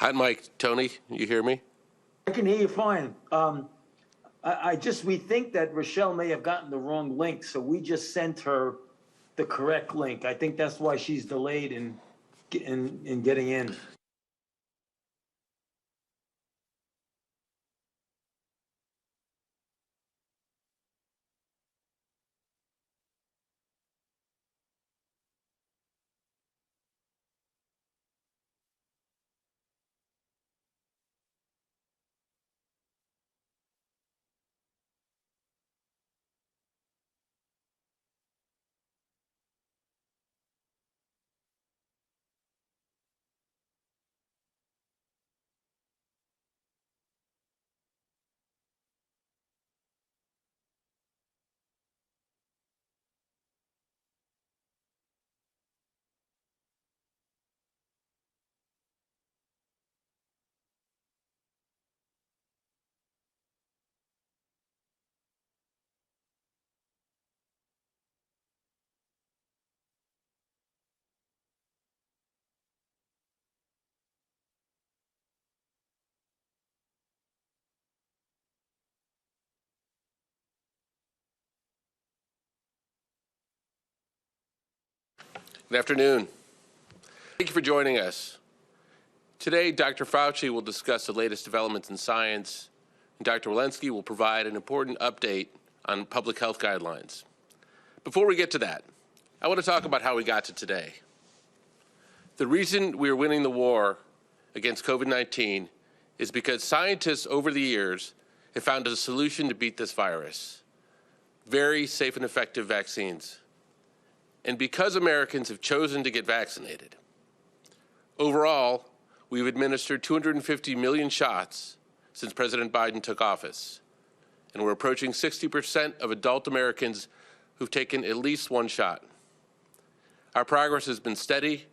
Hot mic, Tony, you hear me? I can hear you fine. We think that Rochelle may have gotten the wrong link, so we just sent her the correct link. I think that's why she's delayed in getting in. Good afternoon. Thank you for joining us. Today, Dr. Fauci will discuss the latest developments in science, and Dr. Walensky will provide an important update on public health guidelines. Before we get to that, I want to talk about how we got to today. The reason we are winning the war against COVID-19 is because scientists over the years have found a solution to beat this virus: very safe and effective vaccines. And because Americans have chosen to get vaccinated. Overall, we've administered 250 million shots since President Biden took office, and we're approaching 60% of adult Americans who've taken at least one shot. Our progress has been steady,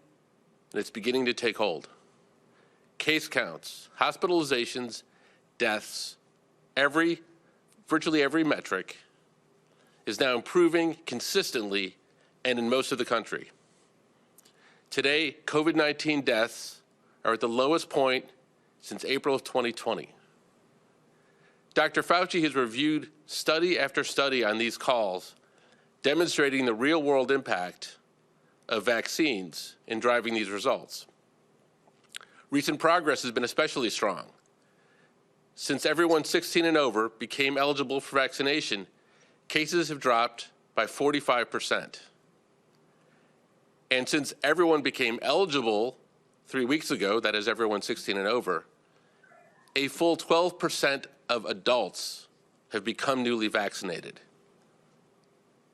and it's beginning to take hold. Case counts, hospitalizations, deaths, virtually every metric is now improving consistently and in most of the country. Today, COVID-19 deaths are at the lowest point since April of 2020. Dr. Fauci has reviewed study after study on these calls, demonstrating the real-world impact of vaccines in driving these results. Recent progress has been especially strong. Since everyone 16 and over became eligible for vaccination, cases have dropped by 45%. And since everyone became eligible 3 weeks ago, that is everyone 16 and over, a full 12% of adults have become newly vaccinated.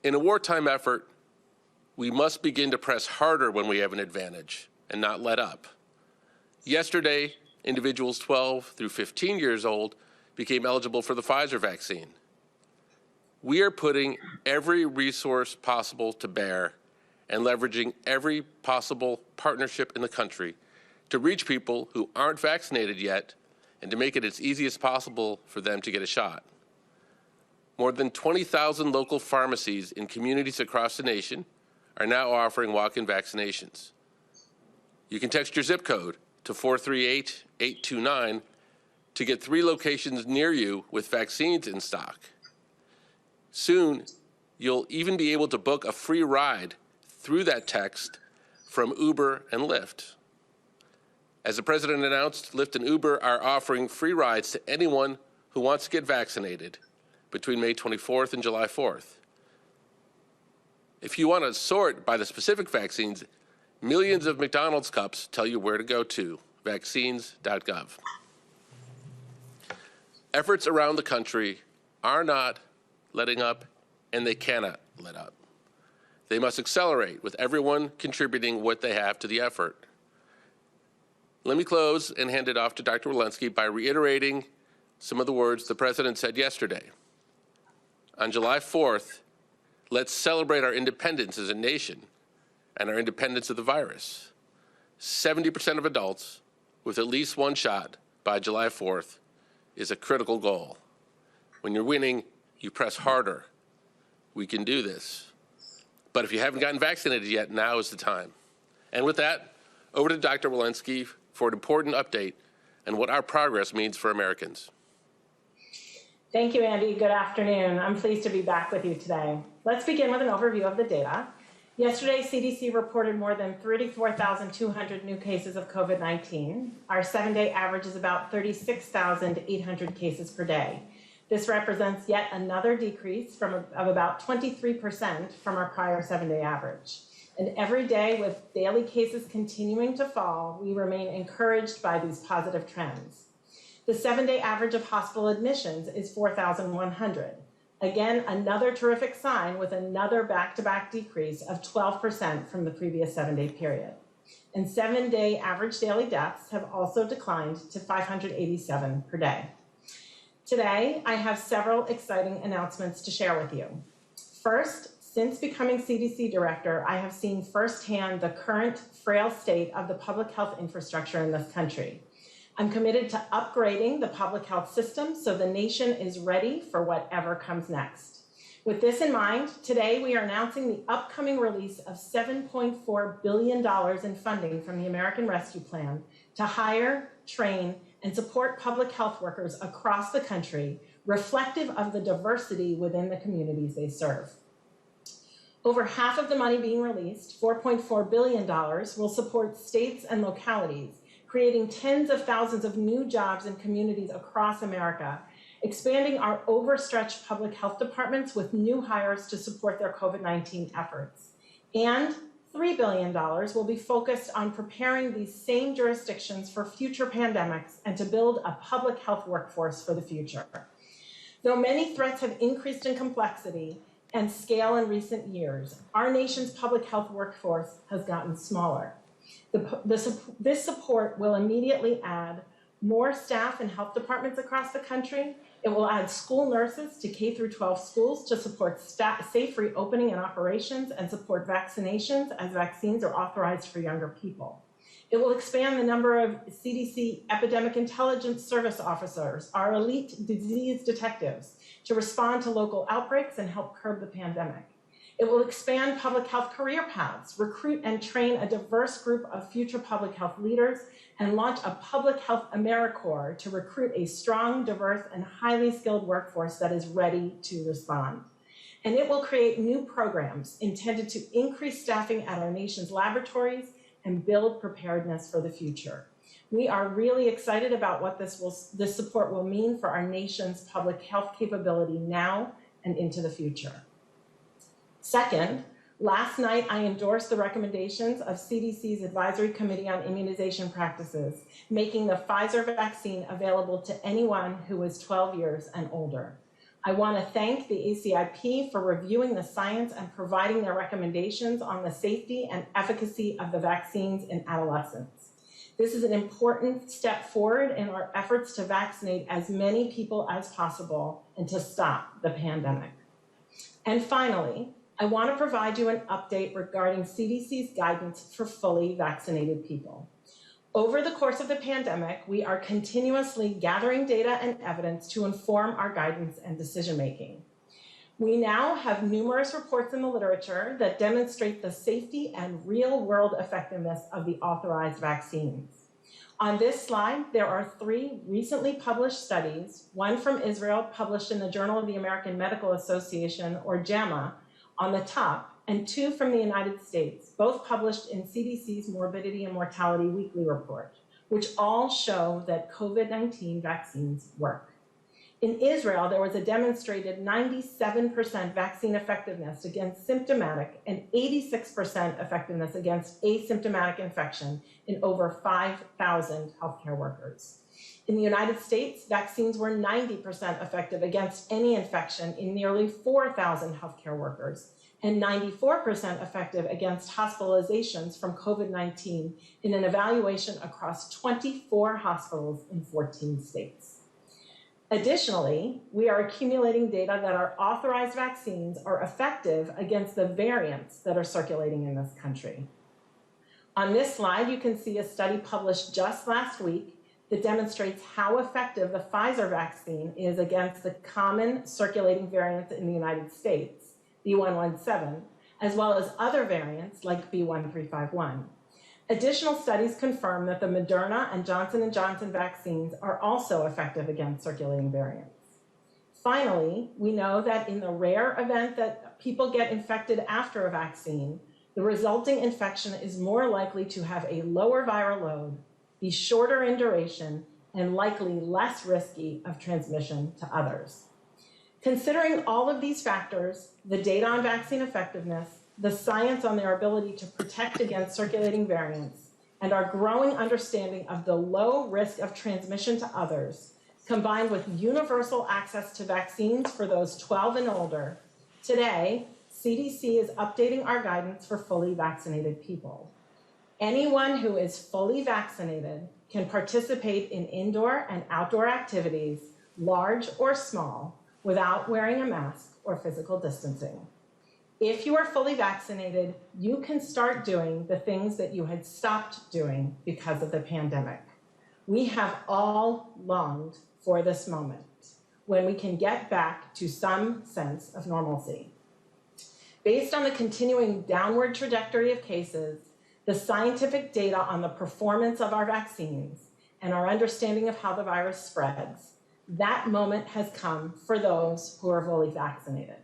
In a wartime effort, we must begin to press harder when we have an advantage and not let up. Yesterday, individuals 12 through 15 years old became eligible for the Pfizer vaccine. We are putting every resource possible to bear and leveraging every possible partnership in the country to reach people who aren't vaccinated yet and to make it as easy as possible for them to get a shot. More than 20,000 local pharmacies in communities across the nation are now offering walk-in vaccinations. You can text your zip code to 438-829 to get 3 locations near you with vaccines in stock. Soon, you'll even be able to book a free ride through that text from Uber and Lyft. As the president announced, Lyft and Uber are offering free rides to anyone who wants to get vaccinated between May 24th and July 4th. If you want to sort by the specific vaccines, millions of McDonald's cups tell you where to go to, vaccines.gov. Efforts around the country are not letting up, and they cannot let up. They must accelerate, with everyone contributing what they have to the effort. Let me close and hand it off to Dr. Walensky by reiterating some of the words the president said yesterday. On July 4th, let's celebrate our independence as a nation and our independence of the virus. 70% of adults with at least one shot by July 4th is a critical goal. When you're winning, you press harder. We can do this. But if you haven't gotten vaccinated yet, now is the time. And with that, over to Dr. Walensky for an important update and what our progress means for Americans. Thank you, Andy. Good afternoon. I'm pleased to be back with you today. Let's begin with an overview of the data. Yesterday, CDC reported more than 34,200 new cases of COVID-19. Our 7-day average is about 36,800 cases per day. This represents yet another decrease of about 23% from our prior 7-day average. And every day, with daily cases continuing to fall, we remain encouraged by these positive trends. The 7-day average of hospital admissions is 4,100. Again, another terrific sign with another back-to-back decrease of 12% from the previous 7-day period. And 7-day average daily deaths have also declined to 587 per day. Today, I have several exciting announcements to share with you. First, since becoming CDC director, I have seen firsthand the current frail state of the public health infrastructure in this country. I'm committed to upgrading the public health system so the nation is ready for whatever comes next. With this in mind, today we are announcing the upcoming release of $7.4 billion in funding from the American Rescue Plan to hire, train, and support public health workers across the country, reflective of the diversity within the communities they serve. Over half of the money being released, $4.4 billion, will support states and localities, creating tens of thousands of new jobs in communities across America, expanding our overstretched public health departments with new hires to support their COVID-19 efforts. And $3 billion will be focused on preparing these same jurisdictions for future pandemics and to build a public health workforce for the future. Though many threats have increased in complexity and scale in recent years, our nation's public health workforce has gotten smaller. This support will immediately add more staff in health departments across the country. It will add school nurses to K-12 schools to support safe reopening and operations and support vaccinations as vaccines are authorized for younger people. It will expand the number of CDC Epidemic Intelligence Service officers, our elite disease detectives, to respond to local outbreaks and help curb the pandemic. It will expand public health career paths, recruit and train a diverse group of future public health leaders, and launch a public health AmeriCorps to recruit a strong, diverse, and highly skilled workforce that is ready to respond. And it will create new programs intended to increase staffing at our nation's laboratories and build preparedness for the future. We are really excited about what this support will mean for our nation's public health capability now and into the future. Second, last night I endorsed the recommendations of CDC's Advisory Committee on Immunization Practices, making the Pfizer vaccine available to anyone who is 12 years and older. I want to thank the ACIP for reviewing the science and providing their recommendations on the safety and efficacy of the vaccines in adolescents. This is an important step forward in our efforts to vaccinate as many people as possible and to stop the pandemic. And finally, I want to provide you an update regarding CDC's guidance for fully vaccinated people. Over the course of the pandemic, we are continuously gathering data and evidence to inform our guidance and decision-making. We now have numerous reports in the literature that demonstrate the safety and real-world effectiveness of the authorized vaccines. On this slide, there are 3 recently published studies, one from Israel published in the Journal of the American Medical Association, or JAMA, on the top, and 2 from the United States, both published in CDC's Morbidity and Mortality Weekly Report, which all show that COVID-19 vaccines work. In Israel, there was a demonstrated 97% vaccine effectiveness against symptomatic and 86% effectiveness against asymptomatic infection in over 5,000 healthcare workers. In the United States, vaccines were 90% effective against any infection in nearly 4,000 healthcare workers and 94% effective against hospitalizations from COVID-19 in an evaluation across 24 hospitals in 14 states. Additionally, we are accumulating data that our authorized vaccines are effective against the variants that are circulating in this country. On this slide, you can see a study published just last week that demonstrates how effective the Pfizer vaccine is against the common circulating variants in the United States, B.1.1.7, as well as other variants like B.1.351. Additional studies confirm that the Moderna and Johnson & Johnson vaccines are also effective against circulating variants. Finally, we know that in the rare event that people get infected after a vaccine, the resulting infection is more likely to have a lower viral load, be shorter in duration, and likely less risky of transmission to others. Considering all of these factors, the data on vaccine effectiveness, the science on their ability to protect against circulating variants, and our growing understanding of the low risk of transmission to others, combined with universal access to vaccines for those 12 and older, today, CDC is updating our guidance for fully vaccinated people. Anyone who is fully vaccinated can participate in indoor and outdoor activities, large or small, without wearing a mask or physical distancing. If you are fully vaccinated, you can start doing the things that you had stopped doing because of the pandemic. We have all longed for this moment when we can get back to some sense of normalcy. Based on the continuing downward trajectory of cases, the scientific data on the performance of our vaccines, and our understanding of how the virus spreads, that moment has come for those who are fully vaccinated.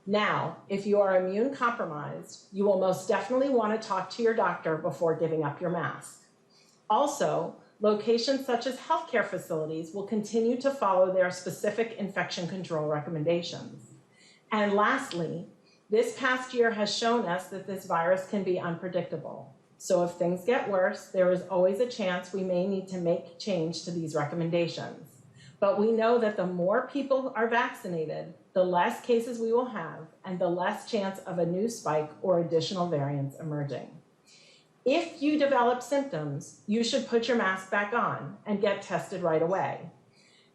Now, if you are immune compromised, you will most definitely want to talk to your doctor before giving up your mask. Also, locations such as healthcare facilities will continue to follow their specific infection control recommendations. And lastly, this past year has shown us that this virus can be unpredictable. So if things get worse, there is always a chance we may need to make change to these recommendations. But we know that the more people are vaccinated, the less cases we will have and the less chance of a new spike or additional variants emerging. If you develop symptoms, you should put your mask back on and get tested right away.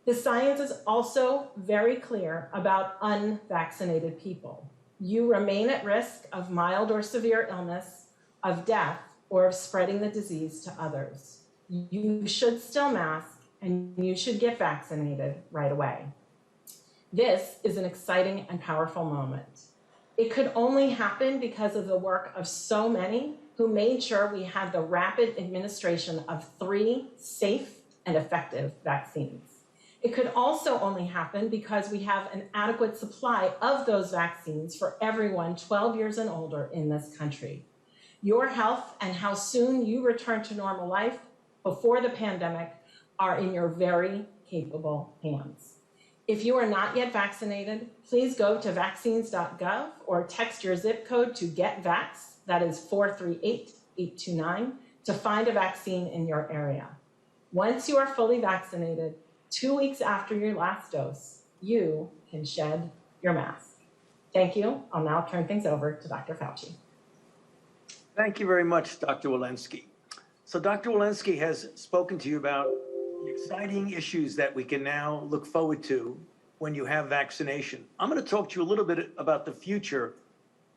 The science is also very clear about unvaccinated people. You remain at risk of mild or severe illness, of death, or of spreading the disease to others. You should still mask and you should get vaccinated right away. This is an exciting and powerful moment. It could only happen because of the work of so many who made sure we had the rapid administration of 3 safe and effective vaccines. It could also only happen because we have an adequate supply of those vaccines for everyone 12 years and older in this country. Your health and how soon you return to normal life before the pandemic are in your very capable hands. If you are not yet vaccinated, please go to vaccines.gov or text your zip code to GetVax, that is 438-829, to find a vaccine in your area. Once you are fully vaccinated, 2 weeks after your last dose, you can shed your mask. Thank you. I'll now turn things over to Dr. Fauci. Thank you very much, Dr. Walensky. So Dr. Walensky has spoken to you about the exciting issues that we can now look forward to when you have vaccination. I'm going to talk to you a little bit about the future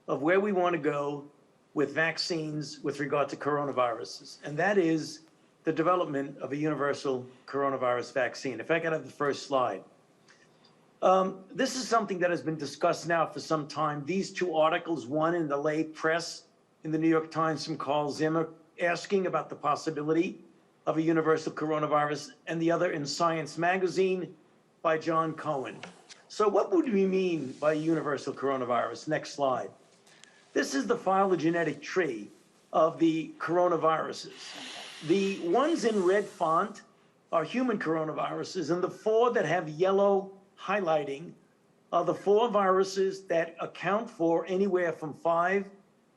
of where we want to go with vaccines with regard to coronaviruses, and that is the development of a universal coronavirus vaccine. If I could have the first slide. This is something that has been discussed now for some time. These 2 articles, one in the late press in the New York Times from Carl Zimmer, asking about the possibility of a universal coronavirus, and the other in Science magazine by John Cohen. So what would we mean by universal coronavirus? Next slide. This is the phylogenetic tree of the coronaviruses. The ones in red font are human coronaviruses, and the 4 that have yellow highlighting are the 4 viruses that account for anywhere from 5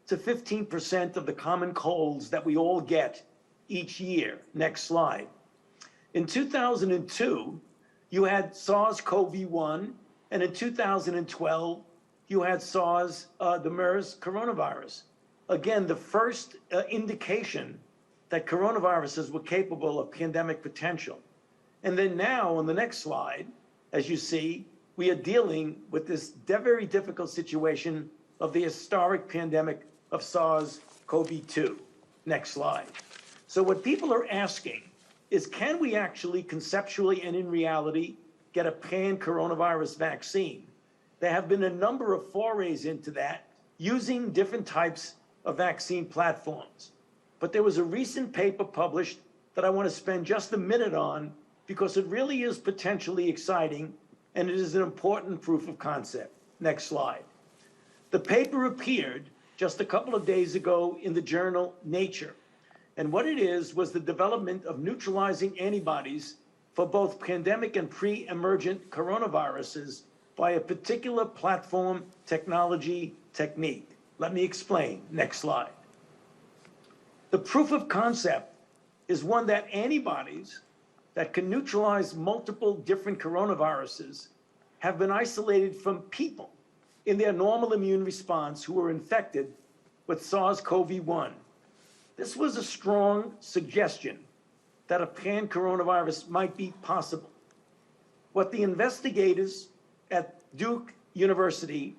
to 15% of the common colds that we all get each year. Next slide. In 2002, you had SARS-CoV-1, and in 2012, you had the MERS coronavirus. Again, the first indication that coronaviruses were capable of pandemic potential. And then now, on the next slide, as you see, we are dealing with this very difficult situation of the historic pandemic of SARS-CoV-2. Next slide. So what people are asking is, can we actually conceptually and in reality get a pan-coronavirus vaccine? There have been a number of forays into that using different types of vaccine platforms. But there was a recent paper published that I want to spend just a minute on because it really is potentially exciting and it is an important proof of concept. Next slide. The paper appeared just a couple of days ago in the journal Nature. And what it is was the development of neutralizing antibodies for both pandemic and pre-emergent coronaviruses by a particular platform technology technique. Let me explain. Next slide. The proof of concept is one that antibodies that can neutralize multiple different coronaviruses have been isolated from people in their normal immune response who were infected with SARS-CoV-1. This was a strong suggestion that a pan-coronavirus might be possible. What the investigators at Duke University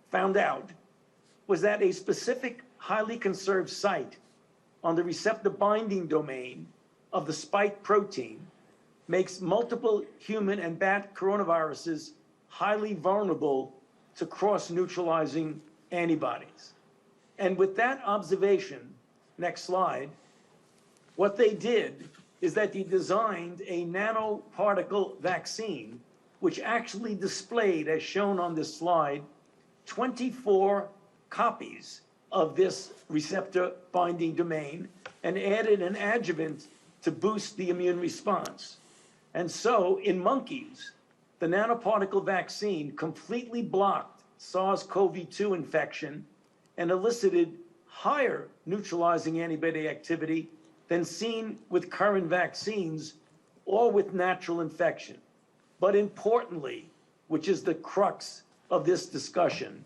found out was that a specific highly conserved site on the receptor binding domain of the spike protein makes multiple human and bat coronaviruses highly vulnerable to cross-neutralizing antibodies. And with that observation, next slide, what they did is that they designed a nanoparticle vaccine, which actually displayed, as shown on this slide, 24 copies of this receptor binding domain and added an adjuvant to boost the immune response. And so in monkeys, the nanoparticle vaccine completely blocked SARS-CoV-2 infection and elicited higher neutralizing antibody activity than seen with current vaccines or with natural infection. But importantly, which is the crux of this discussion,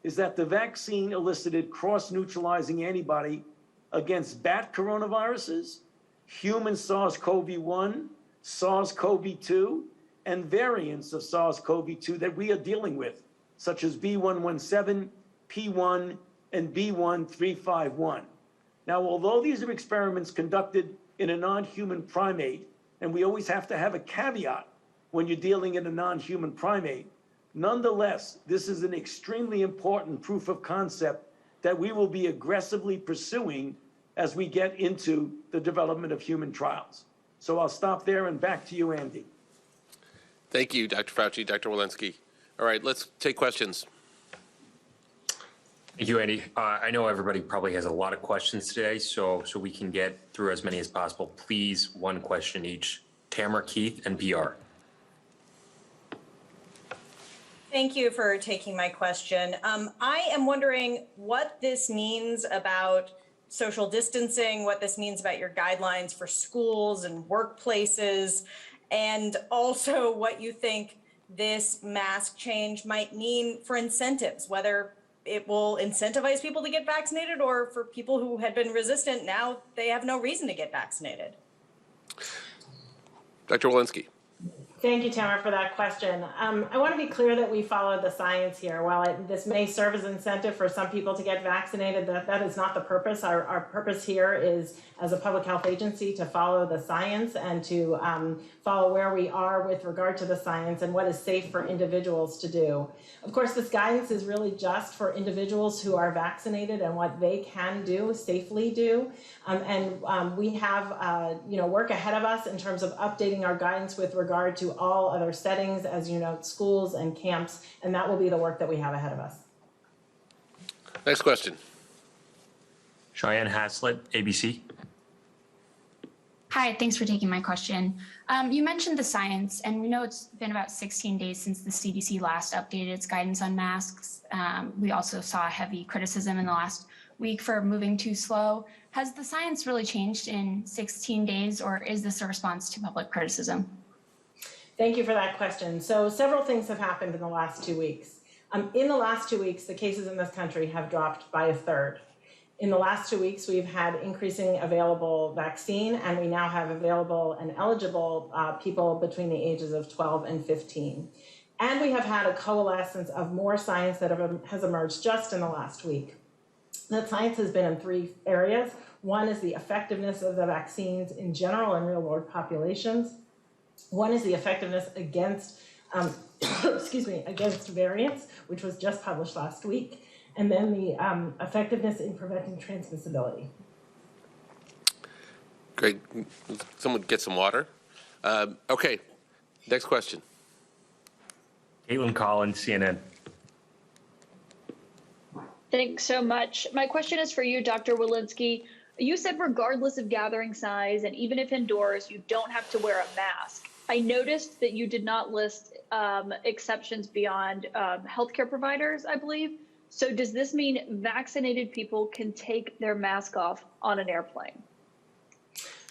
is that the vaccine elicited cross-neutralizing antibody against bat coronaviruses, human SARS-CoV-1, SARS-CoV-2, and variants of SARS-CoV-2 that we are dealing with, such as B117, P1, and B1351. Now, although these are experiments conducted in a non-human primate, and we always have to have a caveat when you're dealing in a non-human primate, nonetheless, this is an extremely important proof of concept that we will be aggressively pursuing as we get into the development of human trials. So I'll stop there and back to you, Andy. Thank you, Dr. Fauci, Dr. Walensky. All right, let's take questions. Thank you, Andy. I know everybody probably has a lot of questions today, so we can get through as many as possible. Please, one question each. Tamara, Keith, and PR. Thank you for taking my question. I am wondering what this means about social distancing, what this means about your guidelines for schools and workplaces, and also what you think this mask change might mean for incentives, whether it will incentivize people to get vaccinated or for people who had been resistant, now they have no reason to get vaccinated. Dr. Walensky. Thank you, Tamara, for that question. I want to be clear that we follow the science here. While this may serve as incentive for some people to get vaccinated, that is not the purpose. Our purpose here is, as a public health agency, to follow the science and to follow where we are with regard to the science and what is safe for individuals to do. Of course, this guidance is really just for individuals who are vaccinated and what they can do, safely do. We have work ahead of us in terms of updating our guidance with regard to all other settings, as you know, schools and camps, and that will be the work that we have ahead of us. Next question. Cheyenne Haslett, ABC. Hi, thanks for taking my question. You mentioned the science, and we know it's been about 16 days since the CDC last updated its guidance on masks. We also saw heavy criticism in the last week for moving too slow. Has the science really changed in 16 days, or is this a response to public criticism? Thank you for that question. So several things have happened in the last 2 weeks. In the last 2 weeks, the cases in this country have dropped by a third. In the last 2 weeks, we've had increasing available vaccine, and we now have available and eligible people between the ages of 12 and 15. And we have had a coalescence of more science that has emerged just in the last week. That science has been in 3 areas. One is the effectiveness of the vaccines in general in real-world populations. One is the effectiveness against, against variants, which was just published last week. And then the effectiveness in preventing transmissibility. Great. Someone get some water. Okay, next question. Caitlin Collins, CNN. Thanks so much. My question is for you, Dr. Walensky. You said regardless of gathering size and even if indoors, you don't have to wear a mask. I noticed that you did not list exceptions beyond healthcare providers, I believe. So does this mean vaccinated people can take their mask off on an airplane?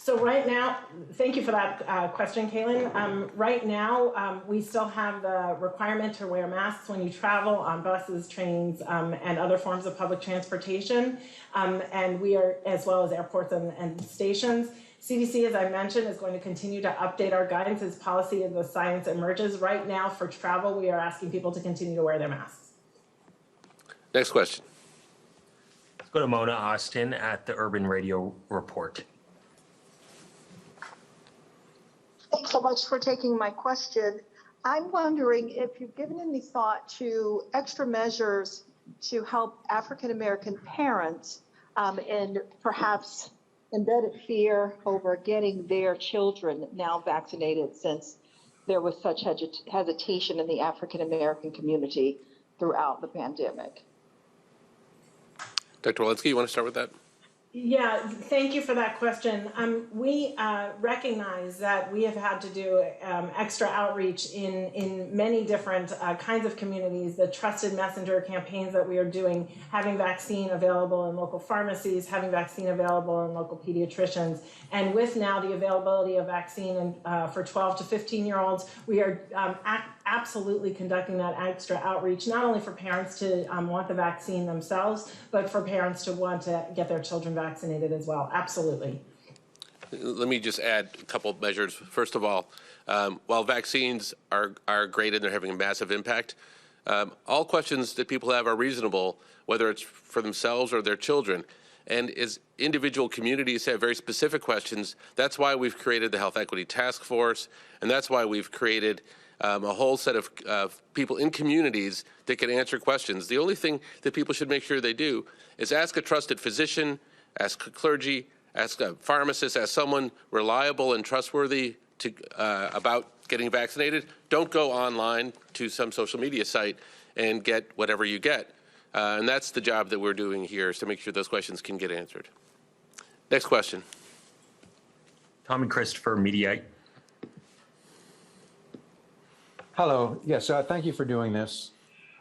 So right now, thank you for that question, Kaylin. Right now, we still have the requirement to wear masks when you travel on buses, trains, and other forms of public transportation. And we are, as well as airports and stations. CDC, as I mentioned, is going to continue to update our guidance as policy as the science emerges. Right now, for travel, we are asking people to continue to wear their masks. Next question. Let's go to Mona Austin at the Urban Radio Report. Thanks so much for taking my question. I'm wondering if you've given any thought to extra measures to help African American parents in perhaps embedded fear over getting their children now vaccinated, since there was such hesitation in the African American community throughout the pandemic. Dr. Walensky, you want to start with that? Yeah, thank you for that question. We recognize that we have had to do extra outreach in many different kinds of communities, the trusted messenger campaigns that we are doing, having vaccine available in local pharmacies, having vaccine available in local pediatricians. And with now the availability of vaccine for 12 to 15-year-olds, we are absolutely conducting that extra outreach, not only for parents to want the vaccine themselves, but for parents to want to get their children vaccinated as well. Absolutely. Let me just add a couple of measures. First of all, while vaccines are great and they're having a massive impact, all questions that people have are reasonable, whether it's for themselves or their children. And as individual communities have very specific questions, that's why we've created the Health Equity Task Force, and that's why we've created a whole set of people in communities that can answer questions. The only thing that people should make sure they do is ask a trusted physician, ask a clergy, ask a pharmacist, ask someone reliable and trustworthy about getting vaccinated. Don't go online to some social media site and get whatever you get. And that's the job that we're doing here, is to make sure those questions can get answered. Next question. Tom and Christopher, Mediaite. Hello. Yes, thank you for doing this.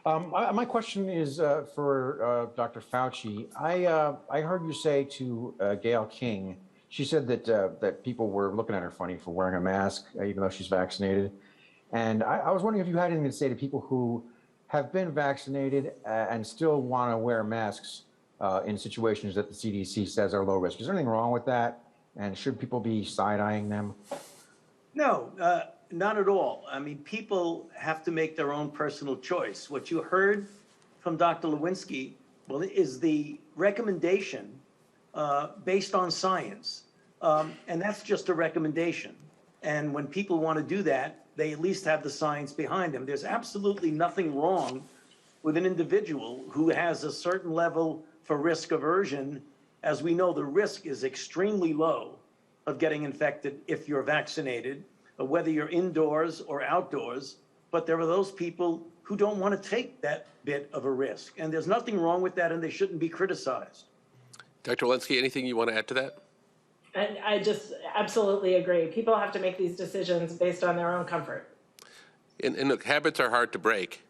My question is for Dr. Fauci. I heard you say to Gail King, she said that people were looking at her funny for wearing a mask, even though she's vaccinated. And I was wondering if you had anything to say to people who have been vaccinated and still want to wear masks in situations that the CDC says are low risk. Is there anything wrong with that? And should people be side-eyeing them? No, not at all. I mean, people have to make their own personal choice. What you heard from Dr. Lewinsky, well, is the recommendation based on science. And that's just a recommendation. And when people want to do that, they at least have the science behind them. There's absolutely nothing wrong with an individual who has a certain level for risk aversion. As we know, the risk is extremely low of getting infected if you're vaccinated, whether you're indoors or outdoors. But there are those people who don't want to take that bit of a risk. And there's nothing wrong with that, and they shouldn't be criticized. Dr. Walensky, anything you want to add to that? And I just absolutely agree. People have to make these decisions based on their own comfort. And look, habits are hard to break.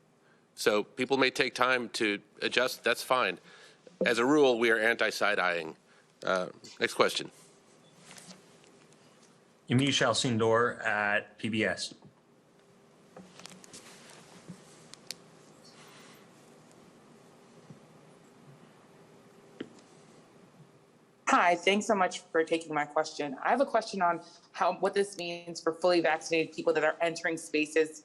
So people may take time to adjust. That's fine. As a rule, we are anti-side-eyeing. Next question. Michelle Sindor at PBS. Hi, thanks so much for taking my question. I have a question on what this means for fully vaccinated people that are entering spaces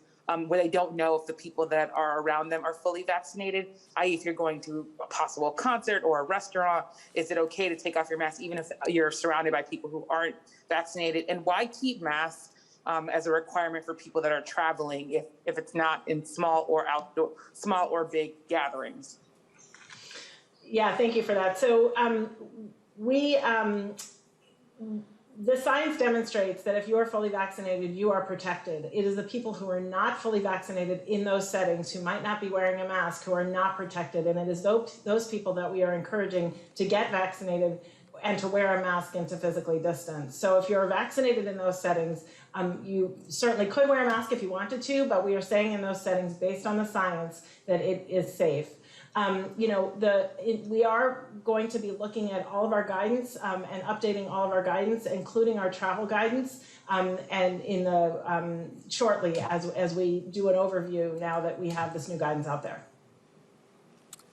where they don't know if the people that are around them are fully vaccinated, i.e. if you're going to a possible concert or a restaurant, is it okay to take off your mask even if you're surrounded by people who aren't vaccinated? And why keep masks as a requirement for people that are traveling if it's not in small or big gatherings? Yeah, thank you for that. So the science demonstrates that if you are fully vaccinated, you are protected. It is the people who are not fully vaccinated in those settings, who might not be wearing a mask, who are not protected. And it is those people that we are encouraging to get vaccinated and to wear a mask and to physically distance. So if you're vaccinated in those settings, you certainly could wear a mask if you wanted to, but we are saying in those settings, based on the science, that it is safe. We are going to be looking at all of our guidance and updating all of our guidance, including our travel guidance, and in the shortly as we do an overview now that we have this new guidance out there.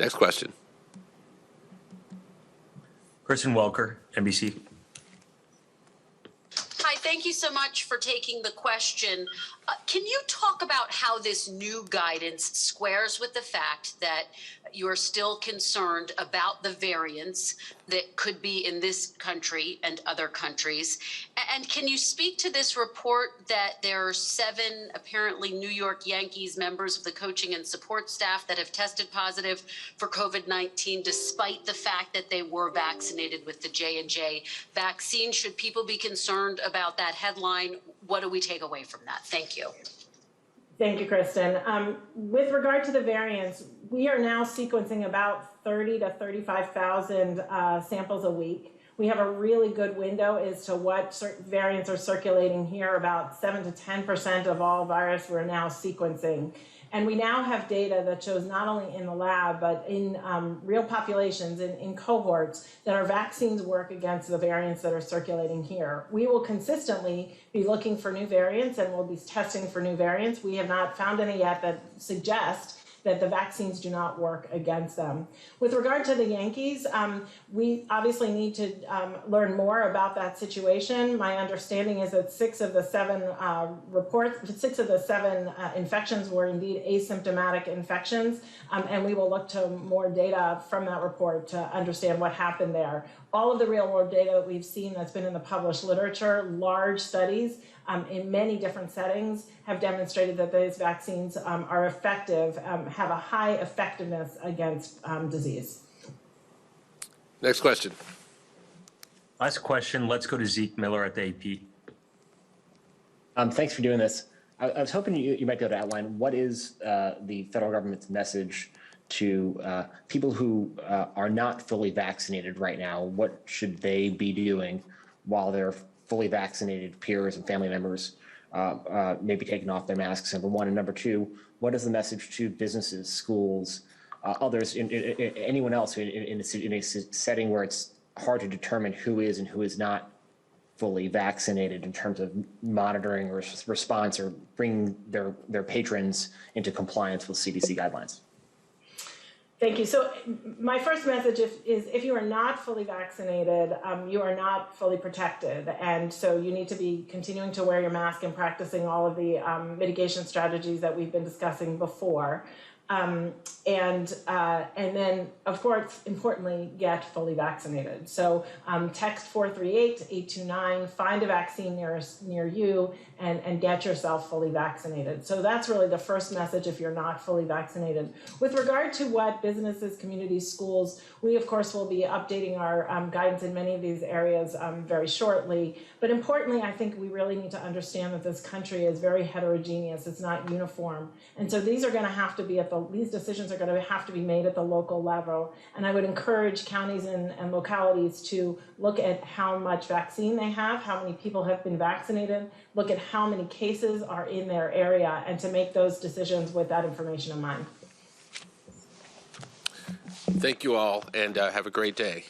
Next question. Kristen Welker, NBC. Hi, thank you so much for taking the question. Can you talk about how this new guidance squares with the fact that you are still concerned about the variants that could be in this country and other countries? And can you speak to this report that there are 7 apparently New York Yankees members of the coaching and support staff that have tested positive for COVID-19 despite the fact that they were vaccinated with the J&J vaccine? Should people be concerned about that headline? What do we take away from that? Thank you. Thank you, Kristen. With regard to the variants, we are now sequencing about 30 to 35,000 samples a week. We have a really good window as to what variants are circulating here. About 7 to 10% of all virus we're now sequencing. And we now have data that shows not only in the lab, but in real populations, in cohorts, that our vaccines work against the variants that are circulating here. We will consistently be looking for new variants and we'll be testing for new variants. We have not found any yet that suggest that the vaccines do not work against them. With regard to the Yankees, we obviously need to learn more about that situation. My understanding is that 6 of the 7 infections were indeed asymptomatic infections, and we will look to more data from that report to understand what happened there. All of the real-world data that we've seen that's been in the published literature, large studies in many different settings, have demonstrated that those vaccines are effective, have a high effectiveness against disease. Next question. Last question. Let's go to Zeke Miller at the AP. Thanks for doing this. I was hoping you might be able to outline what is the federal government's message to people who are not fully vaccinated right now. What should they be doing while their fully vaccinated peers and family members may be taking off their masks, number one? And number two, what is the message to businesses, schools, others, anyone else in a setting where it's hard to determine who is and who is not fully vaccinated in terms of monitoring or response or bringing their patrons into compliance with CDC guidelines? Thank you. So my first message is if you are not fully vaccinated, you are not fully protected. And so you need to be continuing to wear your mask and practicing all of the mitigation strategies that we've been discussing before. And then, of course, importantly, get fully vaccinated. So text 438-829, find a vaccine near you, and get yourself fully vaccinated. So that's really the first message if you're not fully vaccinated. With regard to what businesses, communities, schools, we, of course, will be updating our guidance in many of these areas very shortly. But importantly, I think we really need to understand that this country is very heterogeneous. It's not uniform. And so these are going to have to be these decisions are going to have to be made at the local level. And I would encourage counties and localities to look at how much vaccine they have, how many people have been vaccinated, look at how many cases are in their area, and to make those decisions with that information in mind. Thank you all, and have a great day.